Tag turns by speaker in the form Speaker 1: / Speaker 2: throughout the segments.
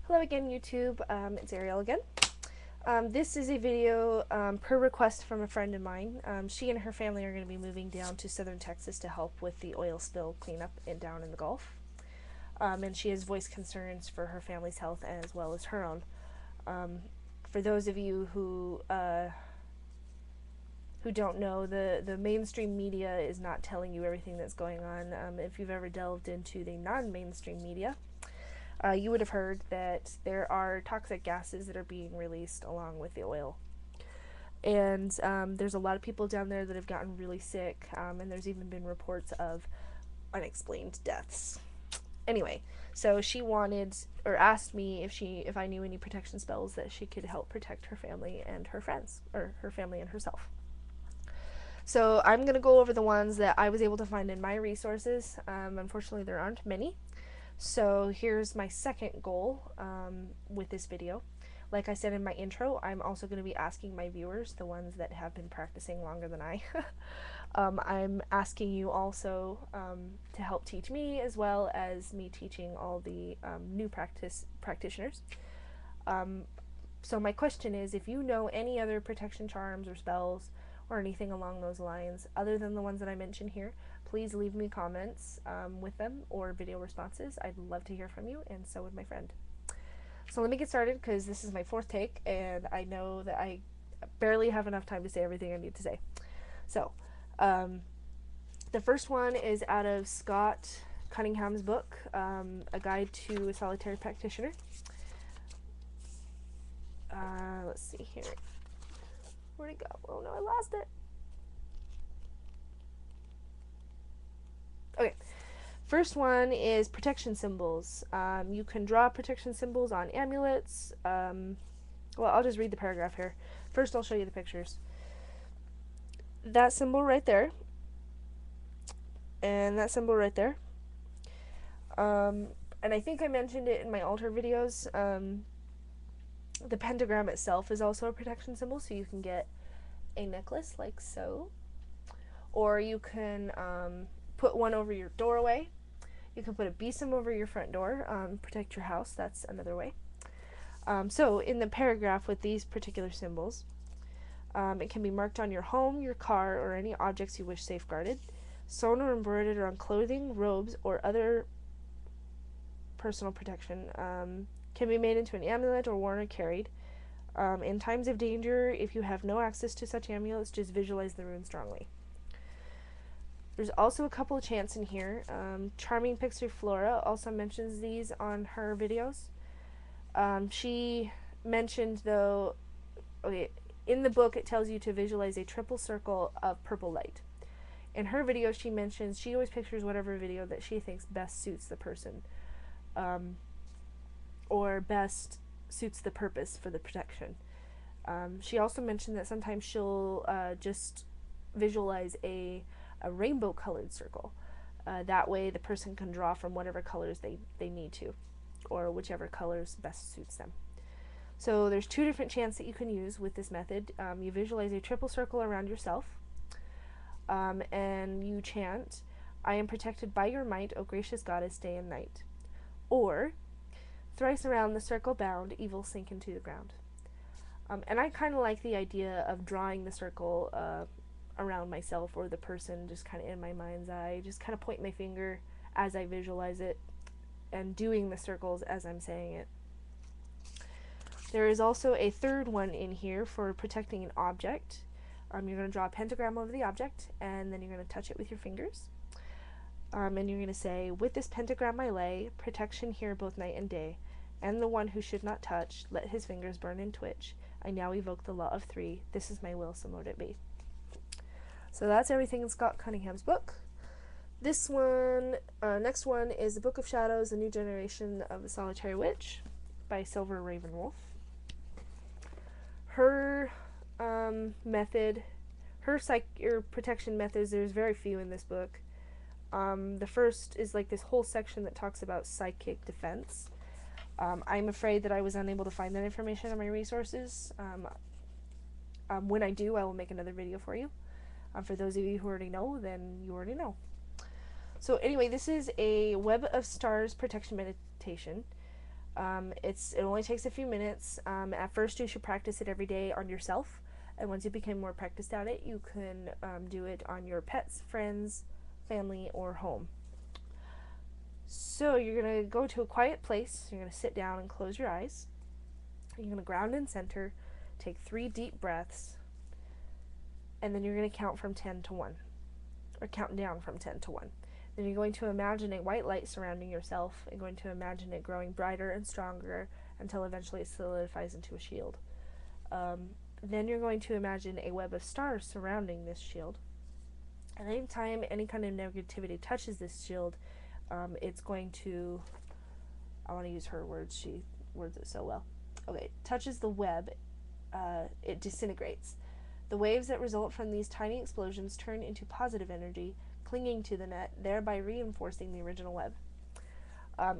Speaker 1: Hello again, YouTube. It's Ariel again. This is a video per request from a friend of mine. She and her family are going to be moving down to southern Texas to help with the oil spill cleanup down in the Gulf. And she has voiced concerns for her family's health as well as her own. For those of you who don't know, the mainstream media is not telling you everything that's going on. If you've ever delved into the non-mainstream media, you would have heard that there are toxic gases that are being released along with the oil. And there's a lot of people down there that have gotten really sick, and there's even been reports of unexplained deaths. Anyway, so she wanted or asked me if I knew any protection spells that she could help protect her family and her friends, or her family and herself. So I'm going to go over the ones that I was able to find in my resources. Unfortunately, there aren't many. So here's my second goal with this video. Like I said in my intro, I'm also going to be asking my viewers, the ones that have been practicing longer than I, I'm asking you also to help teach me, as well as me teaching all the new practitioners. So my question is, if you know any other protection charms or spells or anything along those lines, other than the ones that I mentioned here, please leave me comments with them or video responses. I'd love to hear from you, and so would my friend. So let me get started, because this is my fourth take, and I know that I barely have enough time to say everything I need to say. So, the first one is out of Scott Cunningham's book, A Guide to a Solitary Practitioner. Let's see here. Where'd it go? Oh no, I lost it. Okay, first one is protection symbols. You can draw protection symbols on amulets. Well, I'll just read the paragraph here. First, I'll show you the pictures. That symbol right there, and that symbol right there. And I think I mentioned it in my altar videos. The pentagram itself is also a protection symbol, so you can get a necklace like so, or you can put one over your doorway. You can put a besom over your front door, protect your house. That's another way. So in the paragraph with these particular symbols, it can be marked on your home, your car, or any objects you wish safeguarded, sewn or embroidered on clothing, robes, or other personal protection. Can be made into an amulet or worn or carried. In times of danger, if you have no access to such amulets, just visualize the rune strongly. There's also a couple of chants in here. Charming Pixie Flora also mentions these on her videos. She mentioned, though, okay, in the book it tells you to visualize a triple circle of purple light. In her video, she mentions she always pictures whatever video that she thinks best suits the person, or best suits the purpose for the protection. She also mentioned that sometimes she'll just visualize a rainbow colored circle. That way the person can draw from whatever colors they need to, or whichever colors best suits them. So there's two different chants that you can use with this method. You visualize a triple circle around yourself, and you chant, "I am protected by your might, O gracious goddess, day and night." Or, "Thrice around the circle bound, evil sink into the ground." And I kind of like the idea of drawing the circle around myself or the person, just kind of in my mind's eye, just kind of point my finger as I visualize it, and doing the circles as I'm saying it. There is also a third one in here for protecting an object. You're going to draw a pentagram over the object, and then you're going to touch it with your fingers. And you're going to say, "With this pentagram I lay protection here both night and day, and the one who should not touch, let his fingers burn and twitch. I now evoke the law of three. This is my will, so mote it be." So that's everything in Scott Cunningham's book. This one, next one is The Book of Shadows, A New Generation of the Solitary Witch by Silver Ravenwolf. Her method, her protection methods, there's very few in this book. The first is like this whole section that talks about psychic defense. I'm afraid that I was unable to find that information in my resources. When I do, I will make another video for you. For those of you who already know, then you already know. So anyway, this is a Web of Stars protection meditation. It only takes a few minutes. At first, you should practice it every day on yourself, and once you become more practiced at it, you can do it on your pets, friends, family, or home. So you're going to go to a quiet place. You're going to sit down and close your eyes. You're going to ground and center, take 3 deep breaths, and then you're going to count from 10 to 1, or count down from 10 to 1. Then you're going to imagine a white light surrounding yourself, and going to imagine it growing brighter and stronger until eventually it solidifies into a shield. Then you're going to imagine a web of stars surrounding this shield. And anytime any kind of negativity touches this shield, it's going to, I want to use her words, she words it so well. Okay, touches the web, it disintegrates. The waves that result from these tiny explosions turn into positive energy, clinging to the net, thereby reinforcing the original web.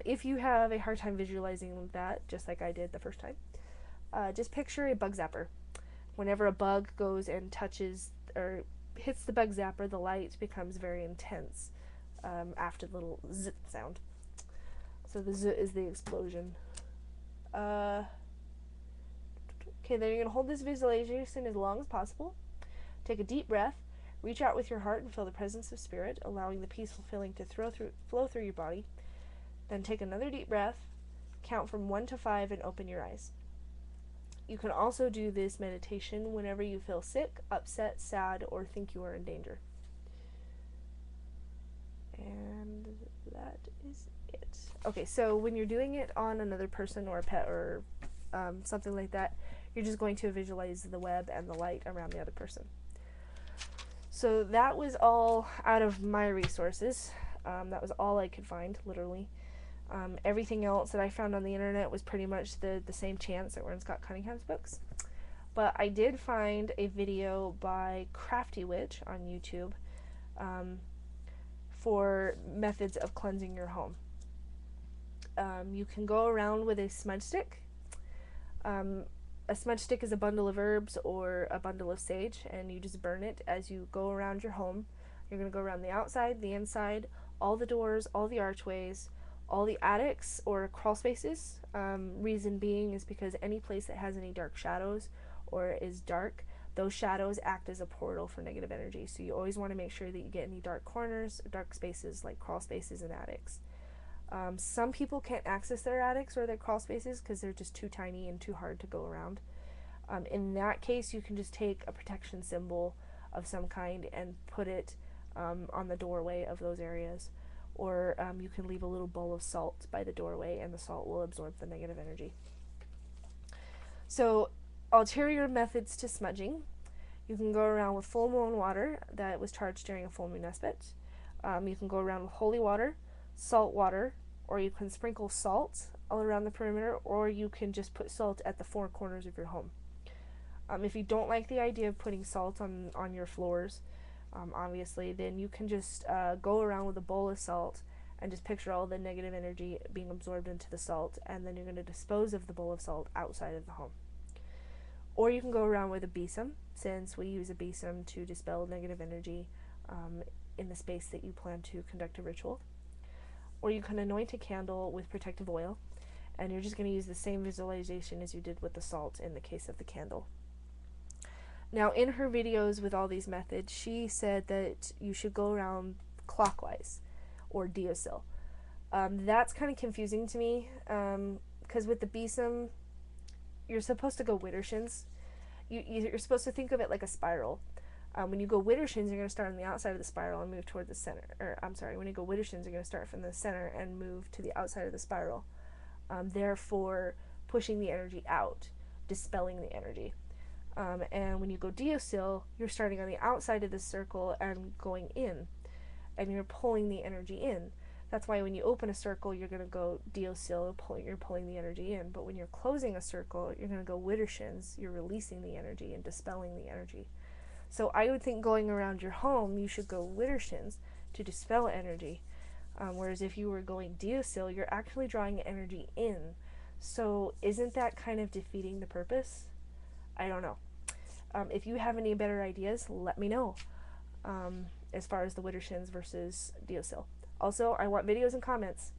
Speaker 1: If you have a hard time visualizing that, just like I did the first time, just picture a bug zapper. Whenever a bug goes and touches or hits the bug zapper, the light becomes very intense after the little zit sound. So the zit is the explosion. Okay, then you're going to hold this visualization as long as possible. Take a deep breath, reach out with your heart and feel the presence of spirit, allowing the peaceful feeling to flow through your body. Then take another deep breath, count from 1 to 5, and open your eyes. You can also do this meditation whenever you feel sick, upset, sad, or think you are in danger. And that is it. Okay, so when you're doing it on another person or a pet or something like that, you're just going to visualize the web and the light around the other person. So that was all out of my resources. That was all I could find, literally. Everything else that I found on the internet was pretty much the same chance that were in Scott Cunningham's books. But I did find a video by Crafty Witch on YouTube for methods of cleansing your home. You can go around with a smudge stick. A smudge stick is a bundle of herbs or a bundle of sage, and you just burn it as you go around your home. You're going to go around the outside, the inside, all the doors, all the archways, all the attics or crawl spaces. Reason being is because any place that has any dark shadows or is dark, those shadows act as a portal for negative energy. So you always want to make sure that you get any dark corners, dark spaces like crawl spaces and attics. Some people can't access their attics or their crawl spaces because they're just too tiny and too hard to go around. In that case, you can just take a protection symbol of some kind and put it on the doorway of those areas. Or you can leave a little bowl of salt by the doorway and the salt will absorb the negative energy. So, ulterior methods to smudging. You can go around with full moon water that was charged during a full moon aspect. You can go around with holy water, salt water, or you can sprinkle salt all around the perimeter, or you can just put salt at the 4 corners of your home. If you don't like the idea of putting salt on your floors, obviously, then you can just go around with a bowl of salt and just picture all the negative energy being absorbed into the salt, and then you're going to dispose of the bowl of salt outside of the home. Or you can go around with a besom, since we use a besom to dispel negative energy in the space that you plan to conduct a ritual. Or you can anoint a candle with protective oil, and you're just going to use the same visualization as you did with the salt in the case of the candle. Now, in her videos with all these methods, she said that you should go around clockwise, or deosil. That's kind of confusing to me, because with the besom, you're supposed to go widdershins. You're supposed to think of it like a spiral. When you go widdershins, you're going to start on the outside of the spiral and move toward the center. When you go widdershins, you're going to start from the center and move to the outside of the spiral. Therefore, pushing the energy out, dispelling the energy. And when you go deosil, you're starting on the outside of the circle and going in, and you're pulling the energy in. That's why when you open a circle, you're going to go deosil, you're pulling the energy in. But when you're closing a circle, you're going to go widdershins, you're releasing the energy and dispelling the energy. So I would think going around your home, you should go widdershins to dispel energy. Whereas if you were going deosil, you're actually drawing energy in. So isn't that kind of defeating the purpose? I don't know. If you have any better ideas, let me know as far as the widdershins versus deosil. Also, I want videos and comments.